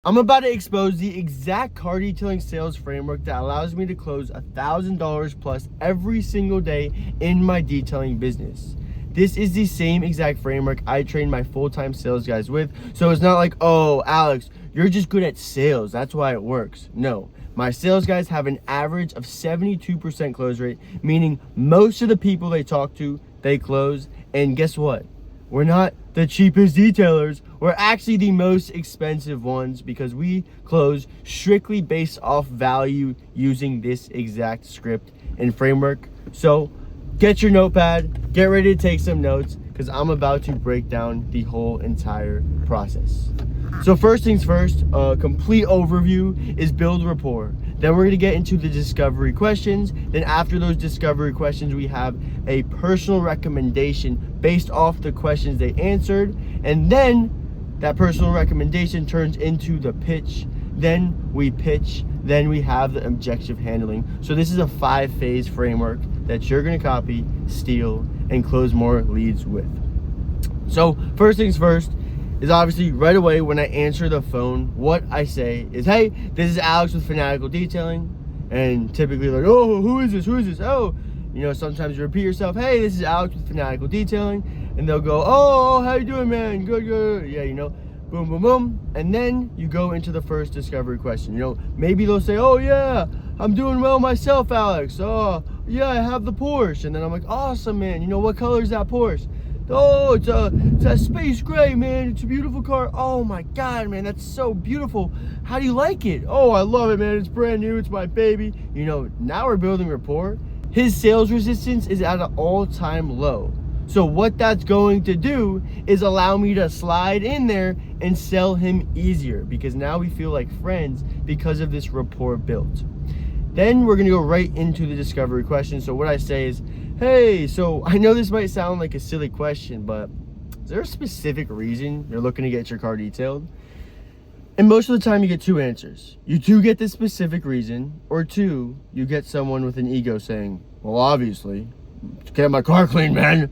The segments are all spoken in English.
I'm about to expose the exact car detailing sales framework that allows me to close $1,000 plus every single day in my detailing business. This is the same exact framework I train my full-time sales guys with. So it's not like, oh, Alex, you're just good at sales, that's why it works. No, my sales guys have an average of 72% close rate, meaning most of the people they talk to, they close. And guess what? We're not the cheapest detailers. We're actually the most expensive ones because we close strictly based off value using this exact script and framework. So get your notepad, get ready to take some notes because I'm about to break down the whole entire process. So first things first, a complete overview is build rapport. Then we're gonna get into the discovery questions. Then after those discovery questions, we have a personal recommendation based off the questions they answered. And then that personal recommendation turns into the pitch. Then we pitch, then we have the objective handling. So this is a 5-phase framework that you're gonna copy, steal, and close more leads with. So first things first, is obviously right away when I answer the phone, what I say is, hey, this is Alex with Fanatical Detailing. And typically like, oh, who is this? Who is this? Oh, you know, sometimes you repeat yourself, hey, this is Alex with Fanatical Detailing. And they'll go, oh, how you doing, man? Good, good. Yeah, you know, boom, boom, boom. And then you go into the first discovery question. You know, maybe they'll say, oh, yeah, I'm doing well myself, Alex. Oh, yeah, I have the Porsche. And then I'm like, awesome, man. You know, what color is that Porsche? Oh, it's a space gray, man. It's a beautiful car. Oh my God, man, that's so beautiful. How do you like it? Oh, I love it, man. It's brand new. It's my baby. You know, now we're building rapport. His sales resistance is at an all-time low. So what that's going to do is allow me to slide in there and sell him easier because now we feel like friends because of this rapport built. Then we're gonna go right into the discovery question. So what I say is, hey, so I know this might sound like a silly question, but is there a specific reason you're looking to get your car detailed? And most of the time you get two answers. You do get the specific reason, or two, you get someone with an ego saying, well, obviously, to get my car clean, man.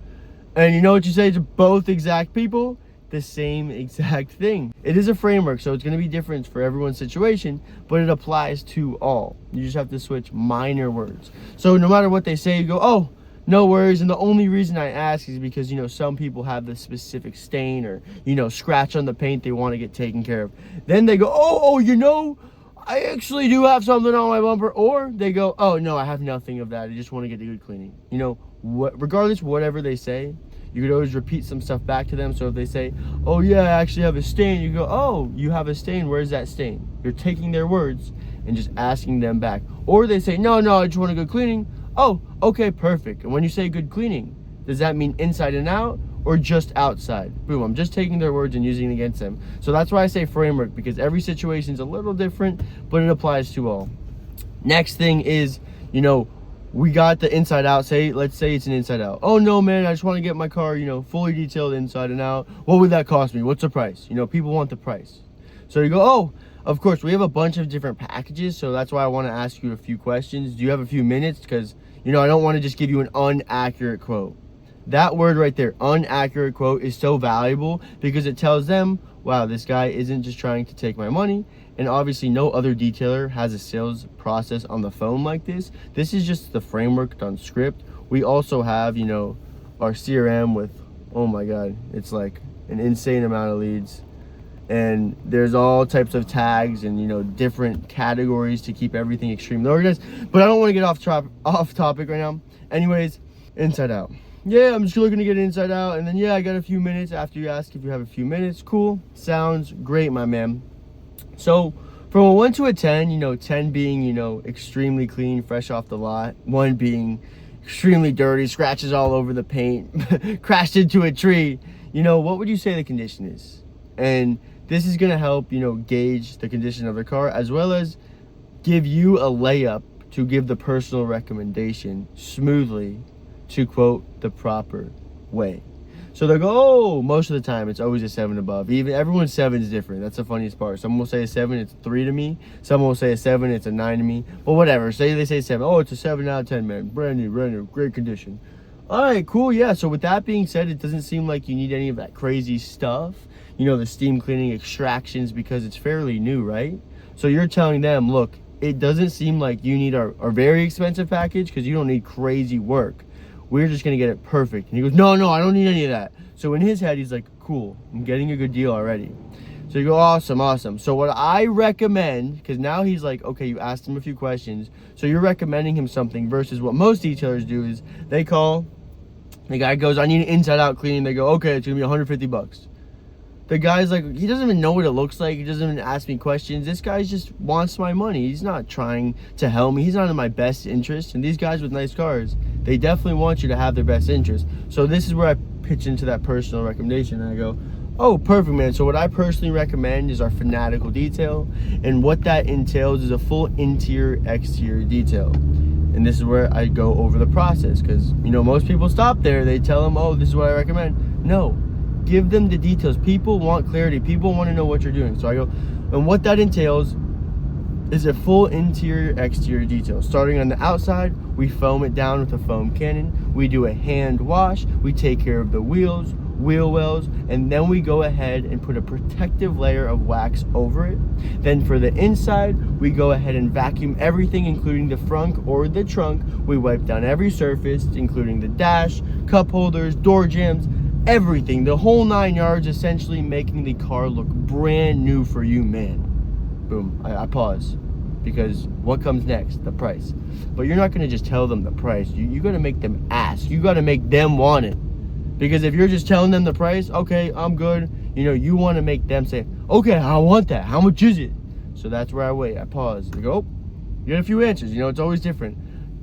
And you know what you say to both exact people? The same exact thing. It is a framework, so it's going to be different for everyone's situation, but it applies to all. You just have to switch minor words. So no matter what they say, you go, oh, no worries. And the only reason I ask is because, you know, some people have this specific stain or, you know, scratch on the paint they want to get taken care of. Then they go, oh, you know, I actually do have something on my bumper. Or they go, oh, no, I have nothing of that. I just want to get a good cleaning. You know, regardless, whatever they say, you could always repeat some stuff back to them. So if they say, oh, yeah, I actually have a stain, you go, oh, you have a stain. Where's that stain? You're taking their words and just asking them back. Or they say, no, I just want a good cleaning. Oh, okay, perfect. And when you say good cleaning, does that mean inside and out or just outside? Boom, I'm just taking their words and using it against them. So that's why I say framework, because every situation is a little different, but it applies to all. Next thing is, you know, we got the inside out. Let's say it's an inside out. Oh no, man, I just want to get my car, you know, fully detailed inside and out. What would that cost me? What's the price? You know, people want the price. So you go, oh, of course, we have a bunch of different packages. So that's why I want to ask you a few questions. Do you have a few minutes? Because, you know, I don't want to just give you an inaccurate quote. That word right there, inaccurate quote, is so valuable because it tells them, wow, this guy isn't just trying to take my money. And obviously no other detailer has a sales process on the phone like this. This is just the framework done script. We also have, you know, our CRM with, oh my God, it's like an insane amount of leads. And there's all types of tags and, you know, different categories to keep everything extremely organized. But I don't want to get off topic right now. Anyways, inside out. Yeah, I'm just looking to get inside out. And then, yeah, I got a few minutes after you ask if you have a few minutes. Cool. Sounds great, my man. So from a 1 to a 10, you know, 10 being, you know, extremely clean, fresh off the lot. 1 being extremely dirty, scratches all over the paint, crashed into a tree. You know, what would you say the condition is? And this is going to help, you know, gauge the condition of the car as well as give you a layup to give the personal recommendation smoothly to quote the proper way. So they'll go, oh, most of the time it's always a 7 above. Even everyone's 7 is different. That's the funniest part. Someone will say a 7, it's 3 to me. Someone will say a 7, it's a 9 to me. But whatever. Say they say 7. Oh, it's a 7 out of 10, man. Brand new, great condition. All right, cool. Yeah. So with that being said, it doesn't seem like you need any of that crazy stuff. the steam cleaning extractions because it's fairly new, right? So you're telling them, look, it doesn't seem like you need our very expensive package because you don't need crazy work. We're just going to get it perfect. And he goes, no, I don't need any of that. So in his head, he's like, cool, I'm getting a good deal already. So you go, awesome. So what I recommend, because now he's like, okay, you asked him a few questions. So you're recommending him something versus what most detailers do is they call, the guy goes, I need an inside out cleaning. They go, okay, it's going to be $150. The guy's like, he doesn't even know what it looks like. He doesn't even ask me questions. This guy just wants my money. He's not trying to help me. He's not in my best interest. And these guys with nice cars, they definitely want you to have their best interest. So this is where I pitch into that personal recommendation. And I go, oh, perfect, man. So what I personally recommend is our fanatical detail. And what that entails is a full interior, exterior detail. And this is where I go over the process. Because, most people stop there. They tell them, oh, this is what I recommend. No. Give them the details. People want clarity. People want to know what you're doing. So I go, and what that entails is a full interior, exterior detail. Starting on the outside, we foam it down with a foam cannon. We do a hand wash. We take care of the wheels, wheel wells, and then we go ahead and put a protective layer of wax over it. Then for the inside, we go ahead and vacuum everything, including the front or the trunk. We wipe down every surface, including the dash, cup holders, door jambs, everything, the whole 9 yards, essentially making the car look brand new for you, man. Boom. I pause because what comes next? The price. But you're not going to just tell them the price. You got to make them ask. You got to make them want it. Because if you're just telling them the price, okay, I'm good. You want to make them say, okay, I want that. How much is it? So that's where I wait. I pause. I go, oh, you get a few answers. It's always different.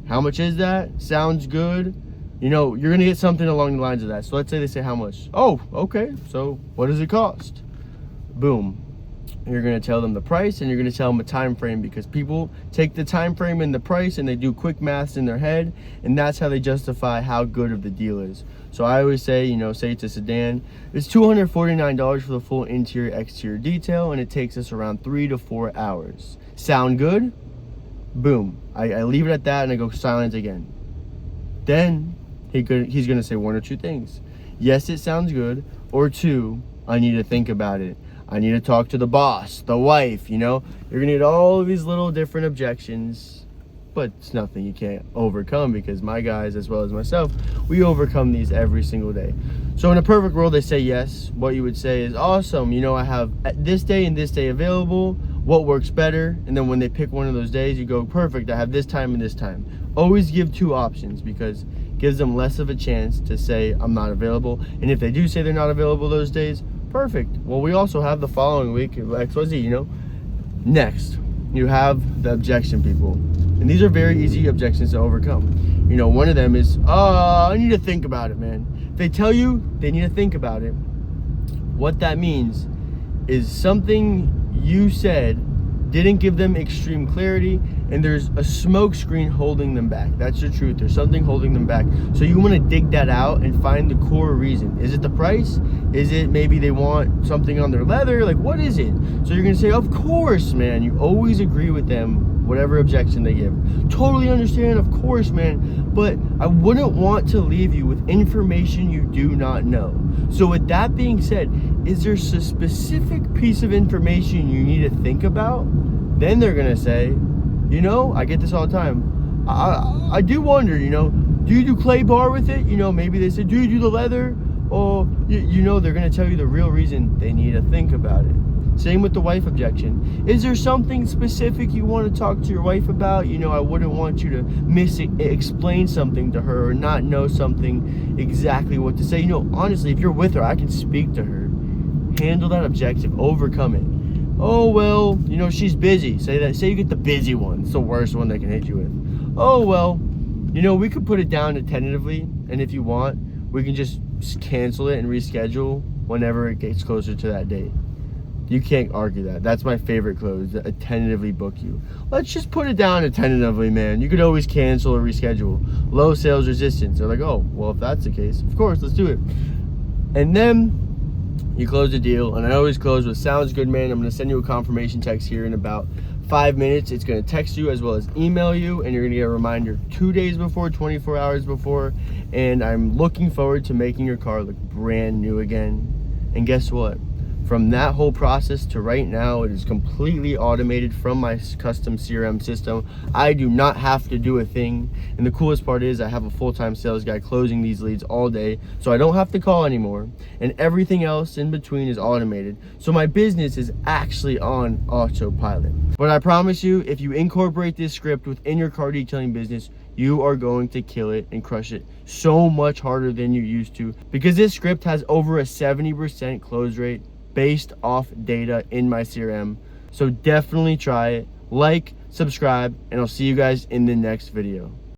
How much is that? Sounds good. You're going to get something along the lines of that. So let's say they say how much. Oh, okay. So what does it cost? Boom. You're going to tell them the price and you're going to tell them a time frame because people take the time frame and the price and they do quick maths in their head and that's how they justify how good of the deal is. So I always say, say it's a sedan. It's $249 for the full interior, exterior detail and it takes us around 3 to 4 hours. Sound good? Boom. I leave it at that and I go silent again. Then he's going to say one or two things. Yes, it sounds good. Or two, I need to think about it. I need to talk to the boss, the wife, You're going to get all of these little different objections, but it's nothing you can't overcome because my guys, as well as myself, we overcome these every single day. So in a perfect world, they say yes. What you would say is, awesome, I have this day and this day available. What works better? And then when they pick one of those days, you go, perfect, I have this time and this time. Always give two options because it gives them less of a chance to say I'm not available. And if they do say they're not available those days, perfect. Well, we also have the following week, XYZ, Next, you have the objection people. And these are very easy objections to overcome. One of them is, I need to think about it, man. If they tell you they need to think about it, what that means is something you said didn't give them extreme clarity and there's a smoke screen holding them back. That's the truth. There's something holding them back. So you want to dig that out and find the core reason. Is it the price? Is it maybe they want something on their leather? Like, what is it? So you're going to say, of course, man. You always agree with them, whatever objection they give. Totally understand, of course, man. But I wouldn't want to leave you with information you do not know. So with that being said, is there a specific piece of information you need to think about? Then they're going to say, I get this all the time. I do wonder, do you do clay bar with it? Maybe they say, do you do the leather? Or, they're going to tell you the real reason they need to think about it. Same with the wife objection. Is there something specific you want to talk to your wife about? I wouldn't want you to explain something to her or not know something exactly what to say. Honestly, if you're with her, I can speak to her. Handle that objective, overcome it. Oh, well, she's busy. Say you get the busy one. It's the worst one they can hit you with. Oh, well, we could put it down to tentatively, and if you want, we can just cancel it and reschedule whenever it gets closer to that date. You can't argue that. That's my favorite close, a tentatively book you. Let's just put it down to tentatively, man. You could always cancel or reschedule. Low sales resistance. They're like, oh, well, if that's the case, of course, let's do it. And then you close the deal, and I always close with, sounds good, man. I'm going to send you a confirmation text here in about 5 minutes. It's going to text you as well as email you, and you're going to get a reminder 2 days before, 24 hours before, and I'm looking forward to making your car look brand new again. And guess what? From that whole process to right now, it is completely automated from my custom CRM system. I do not have to do a thing. And the coolest part is I have a full-time sales guy closing these leads all day, so I don't have to call anymore. And everything else in between is automated. So my business is actually on autopilot. But I promise you, if you incorporate this script within your car detailing business, you are going to kill it and crush it so much harder than you used to, because this script has over a 70% close rate based off data in my CRM. So definitely try it. Like, subscribe, and I'll see you guys in the next video.